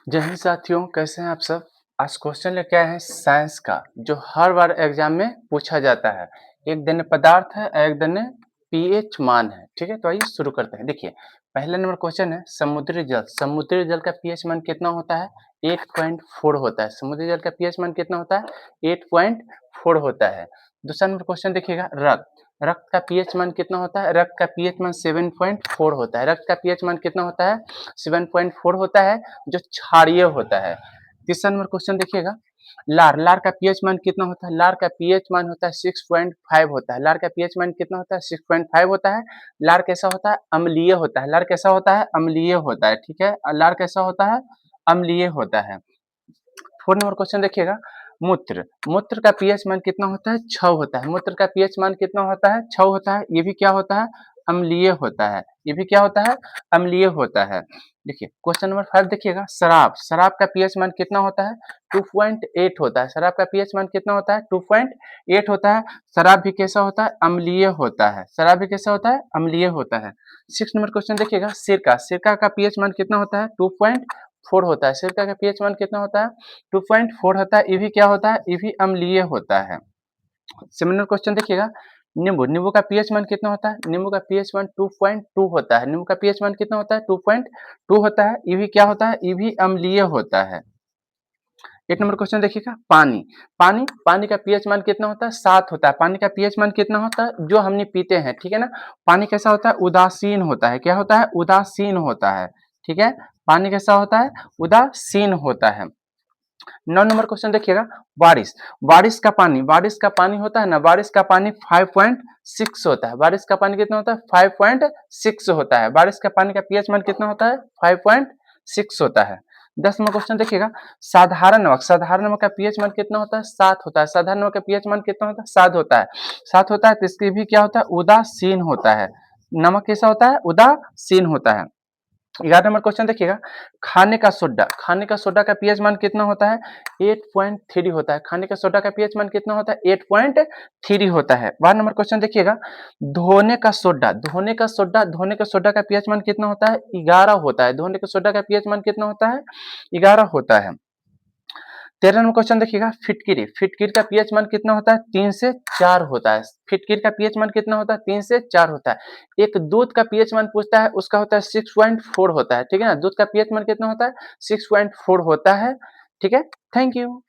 जय हिंद साथियों, कैसे हैं आप सब? आज क्वेश्चन लेके आए हैं साइंस का, जो हर बार एग्जाम में पूछा जाता है। एक दिन पदार्थ है, एक दिन पीएच मान है। ठीक है, तो आइए शुरू करते हैं। देखिए, पहला नंबर क्वेश्चन है समुद्री जल। समुद्री जल का पीएच मान कितना होता है? 8.4 होता है। समुद्री जल का पीएच मान कितना होता है? 8.4 होता है। दूसरा नंबर क्वेश्चन देखिएगा, रक्त। रक्त का पीएच मान कितना होता है? रक्त का पीएच मान 7.4 होता है। रक्त का पीएच मान कितना होता है? 7.4 होता है, जो क्षारीय होता है। तीसरा नंबर क्वेश्चन देखिएगा, लार। लार का पीएच मान कितना होता है? लार का पीएच मान होता है 6.5 होता है। लार का पीएच मान कितना होता है? 6.5 होता है। लार कैसा होता है? अम्लीय होता है। लार कैसा होता है? अम्लीय होता है। ठीक है, लार कैसा होता है? अम्लीय होता है। फोर नंबर क्वेश्चन देखिएगा, मूत्र। मूत्र का पीएच मान कितना होता है? 6 होता है। मूत्र का पीएच मान कितना होता है? 6 होता है। ये भी क्या होता है? अम्लीय होता है। ये भी क्या होता है? अम्लीय होता है। देखिए क्वेश्चन नंबर 5 देखिएगा, शराब। शराब का पीएच मान कितना होता है? 2.8 होता है। शराब का पीएच मान कितना होता है? 2.8 होता है। शराब भी कैसा होता है? अम्लीय होता है। शराब भी कैसा होता है? अम्लीय होता है। 6 नंबर क्वेश्चन देखिएगा, सिरका। सिरका का पीएच मान कितना होता है? 2.4 होता है। सिरका का पीएच मान कितना होता है? 2.4 होता है। ये भी क्या होता है? ये भी अम्लीय होता है। सिमिलर क्वेश्चन देखिएगा, नींबू। नींबू का पीएच मान कितना होता है? नींबू का पीएच मान 2.2 होता है। नींबू का पीएच मान कितना होता है? 2.2 होता है। ये भी क्या होता है? ये भी अम्लीय होता है। एक नंबर क्वेश्चन देखिएगा, पानी। पानी। पानी का पीएच मान कितना होता है? 7 होता है। पानी का पीएच मान कितना होता है? जो हमने पीते हैं, ठीक है ना। पानी कैसा होता है? उदासीन होता है। क्या होता है? उदासीन होता है। ठीक है, पानी कैसा होता है? उदासीन होता है। 9 नंबर क्वेश्चन देखिएगा, बारिश। बारिश का पानी होता है ना, बारिश का पानी 5.6 होता है। बारिश का पानी कितना होता है? 5.6 होता है। बारिश का पानी का पीएच मान कितना होता है? 5.6 होता है। 10 नंबर क्वेश्चन देखिएगा, साधारण नमक। साधारण नमक का पीएच मान कितना होता है? 7 होता है। साधारण नमक का पीएच मान कितना होता है? 7 होता है। 7 होता है, तो इसकी भी क्या होता है? उदासीन होता है। नमक कैसा होता है? उदासीन होता है। 11 नंबर क्वेश्चन देखिएगा, खाने का सोडा। खाने का सोडा का पीएच मान कितना होता है? 8.3 होता है। खाने का सोडा का पीएच मान कितना होता है? 8.3 होता है। 12 नंबर क्वेश्चन देखिएगा, धोने का सोडा। धोने का सोडा का पीएच मान कितना होता है? 11 होता है। धोने का सोडा का पीएच मान कितना होता है? 11 होता है। 13 नंबर क्वेश्चन देखिएगा, फिटकिरी। फिटकिरी का पीएच मान कितना होता है? 3 से 4 होता है। फिटकिरी का पीएच मान कितना होता है? 3 से 4 होता है। एक दूध का पीएच मान पूछता है, उसका होता है 6.4 होता है। ठीक है ना, दूध का पीएच मान कितना होता है? 6.4 होता है। ठीक है, थैंक यू।